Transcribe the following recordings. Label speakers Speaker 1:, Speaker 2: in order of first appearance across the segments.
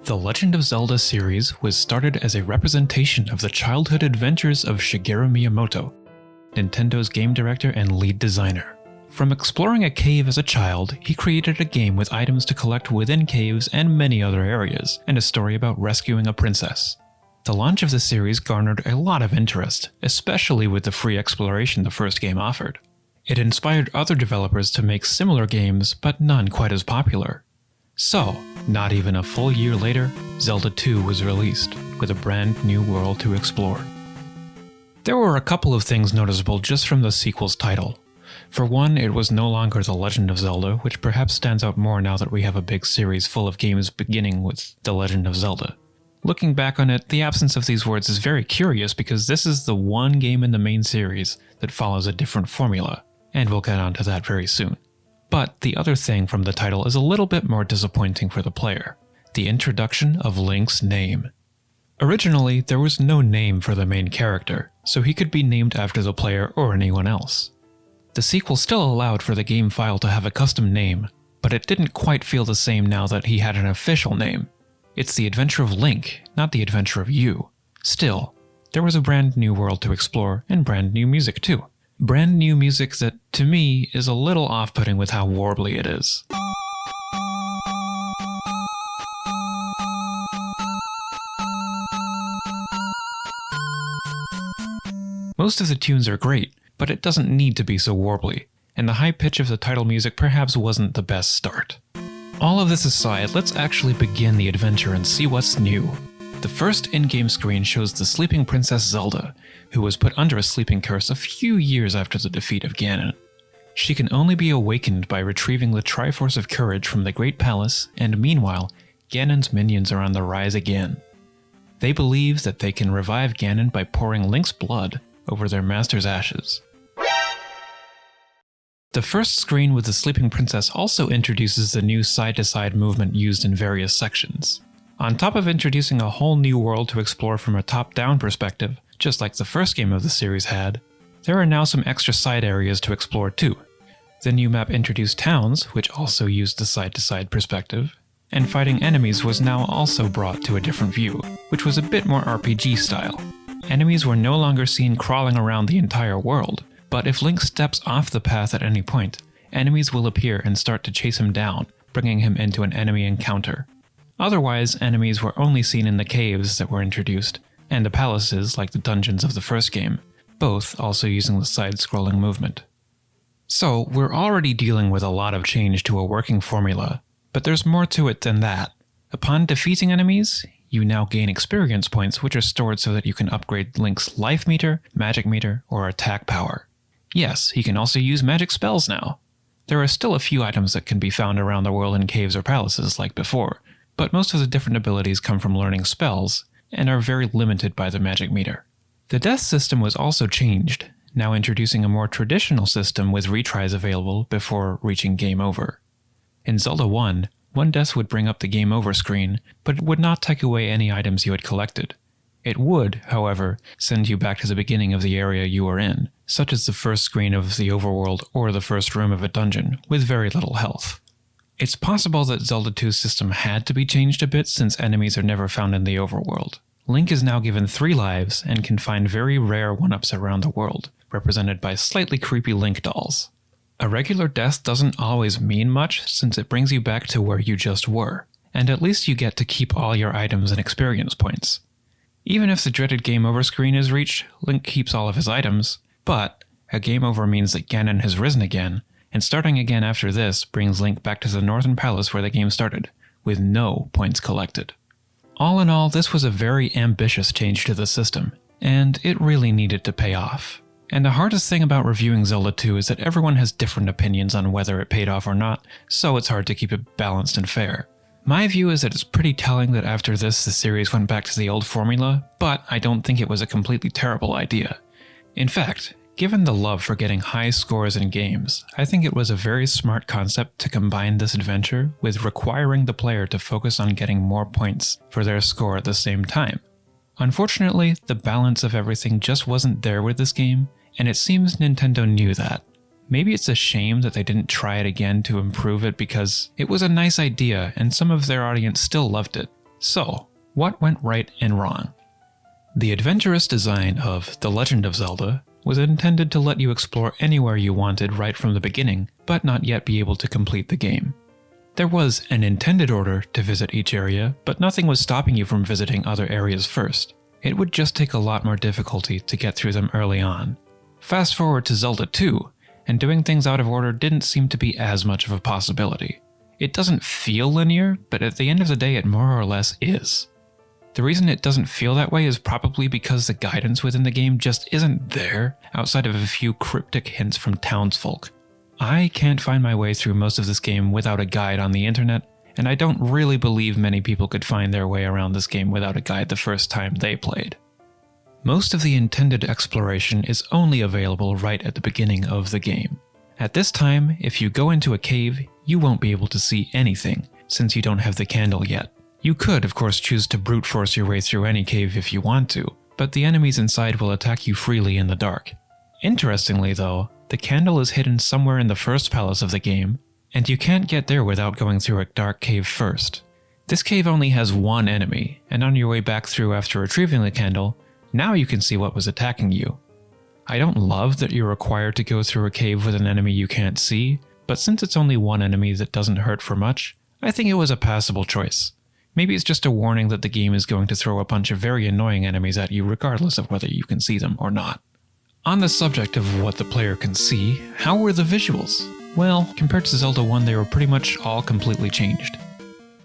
Speaker 1: The Legend of Zelda series was started as a representation of the childhood adventures of Shigeru Miyamoto, Nintendo's game director and lead designer. From exploring a cave as a child, he created a game with items to collect within caves and many other areas, and a story about rescuing a princess. The launch of the series garnered a lot of interest, especially with the free exploration the first game offered. It inspired other developers to make similar games, but none quite as popular. So, not even a full year later, Zelda II was released, with a brand new world to explore. There were a couple of things noticeable just from the sequel's title. For one, it was no longer The Legend of Zelda, which perhaps stands out more now that we have a big series full of games beginning with The Legend of Zelda. Looking back on it, the absence of these words is very curious because this is the one game in the main series that follows a different formula, and we'll get onto that very soon. But the other thing from the title is a little bit more disappointing for the player: the introduction of Link's name. Originally, there was no name for the main character, so he could be named after the player or anyone else. The sequel still allowed for the game file to have a custom name, but it didn't quite feel the same now that he had an official name. It's the adventure of Link, not the adventure of you. Still, there was a brand new world to explore and brand new music too. Brand new music that, to me, is a little off-putting with how warbly it is. Most of the tunes are great, but it doesn't need to be so warbly, and the high pitch of the title music perhaps wasn't the best start. All of this aside, let's actually begin the adventure and see what's new. The first in-game screen shows the sleeping Princess Zelda, who was put under a sleeping curse a few years after the defeat of Ganon. She can only be awakened by retrieving the Triforce of Courage from the Great Palace, and meanwhile, Ganon's minions are on the rise again. They believe that they can revive Ganon by pouring Link's blood over their master's ashes. The first screen with the sleeping princess also introduces the new side-to-side movement used in various sections. On top of introducing a whole new world to explore from a top-down perspective, just like the first game of the series had, there are now some extra side areas to explore too. The new map introduced towns, which also used the side-to-side perspective, and fighting enemies was now also brought to a different view, which was a bit more RPG style. Enemies were no longer seen crawling around the entire world, but if Link steps off the path at any point, enemies will appear and start to chase him down, bringing him into an enemy encounter. Otherwise, enemies were only seen in the caves that were introduced, and the palaces like the dungeons of the first game, both also using the side-scrolling movement. So, we're already dealing with a lot of change to a working formula, but there's more to it than that. Upon defeating enemies, you now gain experience points which are stored so that you can upgrade Link's life meter, magic meter, or attack power. Yes, he can also use magic spells now. There are still a few items that can be found around the world in caves or palaces like before, but most of the different abilities come from learning spells, and are very limited by the magic meter. The death system was also changed, now introducing a more traditional system with retries available before reaching game over. In Zelda 1, one death would bring up the game over screen, but it would not take away any items you had collected. It would, however, send you back to the beginning of the area you were in, such as the first screen of the overworld or the first room of a dungeon, with very little health. It's possible that Zelda 2's system had to be changed a bit since enemies are never found in the overworld. Link is now given 3 lives and can find very rare 1-ups around the world, represented by slightly creepy Link dolls. A regular death doesn't always mean much since it brings you back to where you just were, and at least you get to keep all your items and experience points. Even if the dreaded game over screen is reached, Link keeps all of his items, but a game over means that Ganon has risen again, and starting again after this brings Link back to the Northern Palace where the game started, with no points collected. All in all, this was a very ambitious change to the system, and it really needed to pay off. And the hardest thing about reviewing Zelda 2 is that everyone has different opinions on whether it paid off or not, so it's hard to keep it balanced and fair. My view is that it's pretty telling that after this the series went back to the old formula, but I don't think it was a completely terrible idea. In fact, given the love for getting high scores in games, I think it was a very smart concept to combine this adventure with requiring the player to focus on getting more points for their score at the same time. Unfortunately, the balance of everything just wasn't there with this game, and it seems Nintendo knew that. Maybe it's a shame that they didn't try it again to improve it because it was a nice idea and some of their audience still loved it. So, what went right and wrong? The adventurous design of The Legend of Zelda was intended to let you explore anywhere you wanted right from the beginning, but not yet be able to complete the game. There was an intended order to visit each area, but nothing was stopping you from visiting other areas first. It would just take a lot more difficulty to get through them early on. Fast forward to Zelda II, and doing things out of order didn't seem to be as much of a possibility. It doesn't feel linear, but at the end of the day it more or less is. The reason it doesn't feel that way is probably because the guidance within the game just isn't there, outside of a few cryptic hints from townsfolk. I can't find my way through most of this game without a guide on the internet, and I don't really believe many people could find their way around this game without a guide the first time they played. Most of the intended exploration is only available right at the beginning of the game. At this time, if you go into a cave, you won't be able to see anything, since you don't have the candle yet. You could, of course, choose to brute force your way through any cave if you want to, but the enemies inside will attack you freely in the dark. Interestingly though, the candle is hidden somewhere in the first palace of the game, and you can't get there without going through a dark cave first. This cave only has one enemy, and on your way back through after retrieving the candle, now you can see what was attacking you. I don't love that you're required to go through a cave with an enemy you can't see, but since it's only one enemy that doesn't hurt for much, I think it was a passable choice. Maybe it's just a warning that the game is going to throw a bunch of very annoying enemies at you regardless of whether you can see them or not. On the subject of what the player can see, how were the visuals? Well, compared to Zelda 1, they were pretty much all completely changed.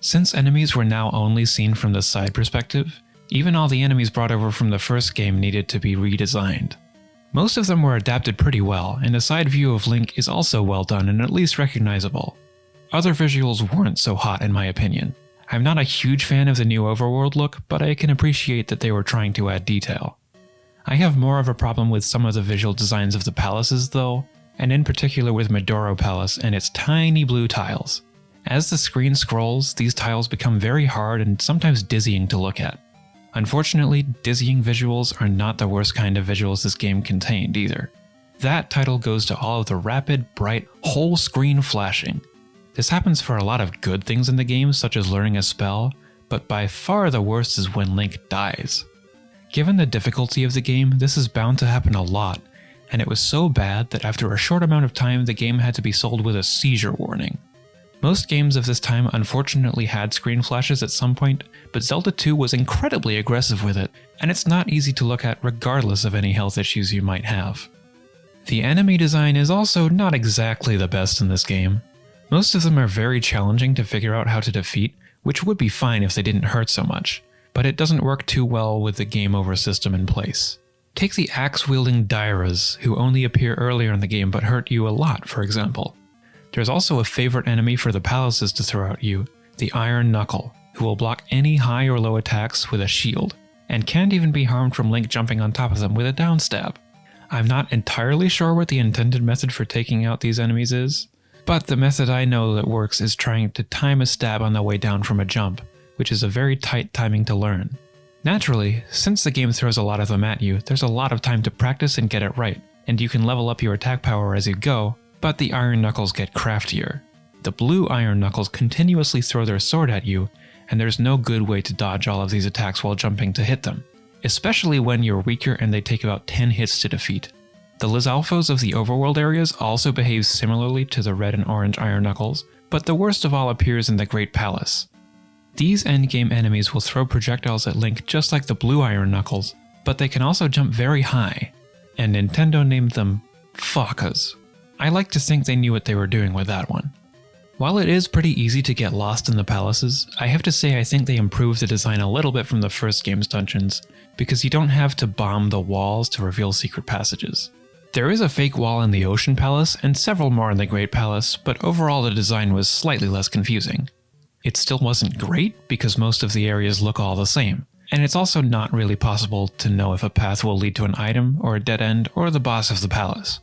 Speaker 1: Since enemies were now only seen from the side perspective, even all the enemies brought over from the first game needed to be redesigned. Most of them were adapted pretty well, and the side view of Link is also well done and at least recognizable. Other visuals weren't so hot in my opinion. I'm not a huge fan of the new overworld look, but I can appreciate that they were trying to add detail. I have more of a problem with some of the visual designs of the palaces though, and in particular with Medoro Palace and its tiny blue tiles. As the screen scrolls, these tiles become very hard and sometimes dizzying to look at. Unfortunately, dizzying visuals are not the worst kind of visuals this game contained either. That title goes to all of the rapid, bright, whole screen flashing. This happens for a lot of good things in the game, such as learning a spell, but by far the worst is when Link dies. Given the difficulty of the game, this is bound to happen a lot, and it was so bad that after a short amount of time the game had to be sold with a seizure warning. Most games of this time unfortunately had screen flashes at some point, but Zelda II was incredibly aggressive with it, and it's not easy to look at regardless of any health issues you might have. The enemy design is also not exactly the best in this game. Most of them are very challenging to figure out how to defeat, which would be fine if they didn't hurt so much, but it doesn't work too well with the game over system in place. Take the axe-wielding Dairas, who only appear earlier in the game but hurt you a lot, for example. There's also a favorite enemy for the palaces to throw at you, the Iron Knuckle, who will block any high or low attacks with a shield, and can't even be harmed from Link jumping on top of them with a down stab. I'm not entirely sure what the intended method for taking out these enemies is, but the method I know that works is trying to time a stab on the way down from a jump, which is a very tight timing to learn. Naturally, since the game throws a lot of them at you, there's a lot of time to practice and get it right, and you can level up your attack power as you go, but the Iron Knuckles get craftier. The blue Iron Knuckles continuously throw their sword at you, and there's no good way to dodge all of these attacks while jumping to hit them, especially when you're weaker and they take about 10 hits to defeat. The Lizalfos of the overworld areas also behave similarly to the red and orange Iron Knuckles, but the worst of all appears in the Great Palace. These endgame enemies will throw projectiles at Link just like the blue Iron Knuckles, but they can also jump very high, and Nintendo named them Fakas. I like to think they knew what they were doing with that one. While it is pretty easy to get lost in the palaces, I have to say I think they improved the design a little bit from the first game's dungeons, because you don't have to bomb the walls to reveal secret passages. There is a fake wall in the Ocean Palace and several more in the Great Palace, but overall the design was slightly less confusing. It still wasn't great because most of the areas look all the same, and it's also not really possible to know if a path will lead to an item or a dead end or the boss of the palace.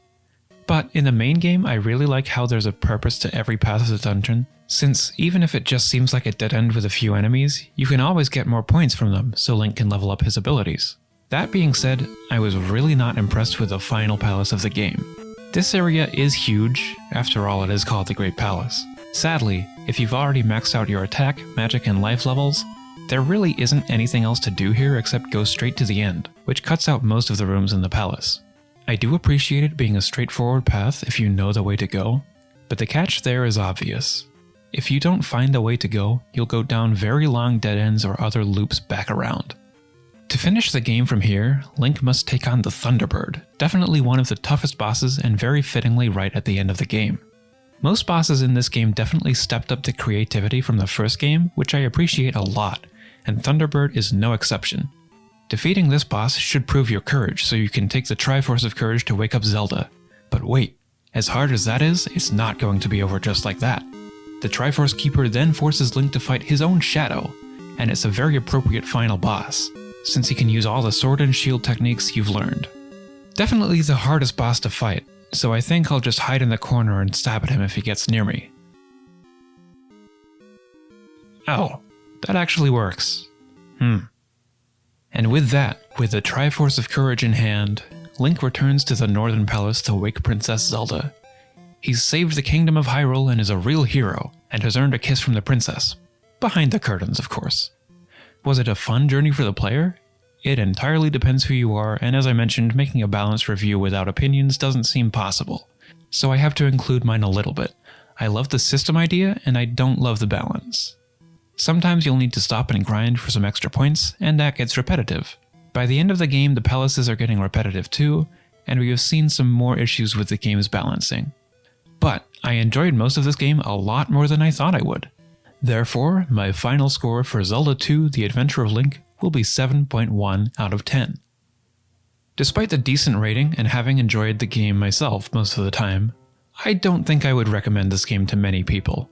Speaker 1: But in the main game, I really like how there's a purpose to every path of the dungeon, since even if it just seems like a dead end with a few enemies, you can always get more points from them so Link can level up his abilities. That being said, I was really not impressed with the final palace of the game. This area is huge, after all it is called the Great Palace. Sadly, if you've already maxed out your attack, magic, and life levels, There really isn't anything else to do here except go straight to the end, which cuts out most of the rooms in the palace. I do appreciate it being a straightforward path if you know the way to go, but the catch there is obvious. If you don't find the way to go, you'll go down very long dead ends or other loops back around. To finish the game from here, Link must take on the Thunderbird, definitely one of the toughest bosses and very fittingly right at the end of the game. Most bosses in this game definitely stepped up the creativity from the first game, which I appreciate a lot, and Thunderbird is no exception. Defeating this boss should prove your courage so you can take the Triforce of Courage to wake up Zelda. But wait, as hard as that is, it's not going to be over just like that. The Triforce Keeper then forces Link to fight his own shadow, and it's a very appropriate final boss, since he can use all the sword and shield techniques you've learned. Definitely the hardest boss to fight, so I think I'll just hide in the corner and stab at him if he gets near me. Oh, that actually works. And with that, with the Triforce of Courage in hand, Link returns to the Northern Palace to wake Princess Zelda. He's saved the Kingdom of Hyrule and is a real hero, and has earned a kiss from the princess. Behind the curtains, of course. Was it a fun journey for the player? It entirely depends who you are, and as I mentioned, making a balanced review without opinions doesn't seem possible. So I have to include mine a little bit. I love the system idea, and I don't love the balance. Sometimes you'll need to stop and grind for some extra points, and that gets repetitive. By the end of the game, the palaces are getting repetitive too, and we have seen some more issues with the game's balancing. But I enjoyed most of this game a lot more than I thought I would. Therefore, my final score for Zelda II: The Adventure of Link will be 7.1 out of 10. Despite the decent rating and having enjoyed the game myself most of the time, I don't think I would recommend this game to many people.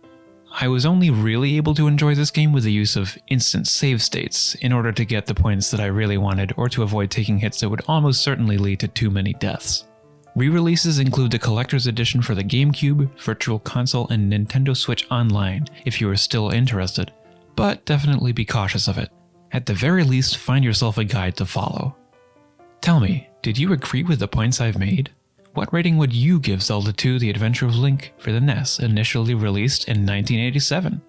Speaker 1: I was only really able to enjoy this game with the use of instant save states in order to get the points that I really wanted or to avoid taking hits that would almost certainly lead to too many deaths. Re-releases include the Collector's Edition for the GameCube, Virtual Console, and Nintendo Switch Online if you are still interested, but definitely be cautious of it. At the very least, find yourself a guide to follow. Tell me, did you agree with the points I've made? What rating would you give Zelda II: The Adventure of Link for the NES, initially released in 1987?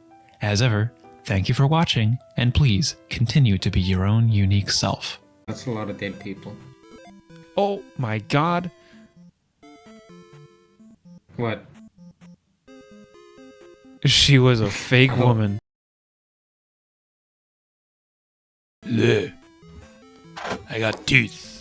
Speaker 1: As ever, thank you for watching, and please continue to be your own unique self.
Speaker 2: That's a lot of dead people.
Speaker 1: Oh my god!
Speaker 2: What?
Speaker 1: She was a fake woman.
Speaker 3: Bleh. I got teeth.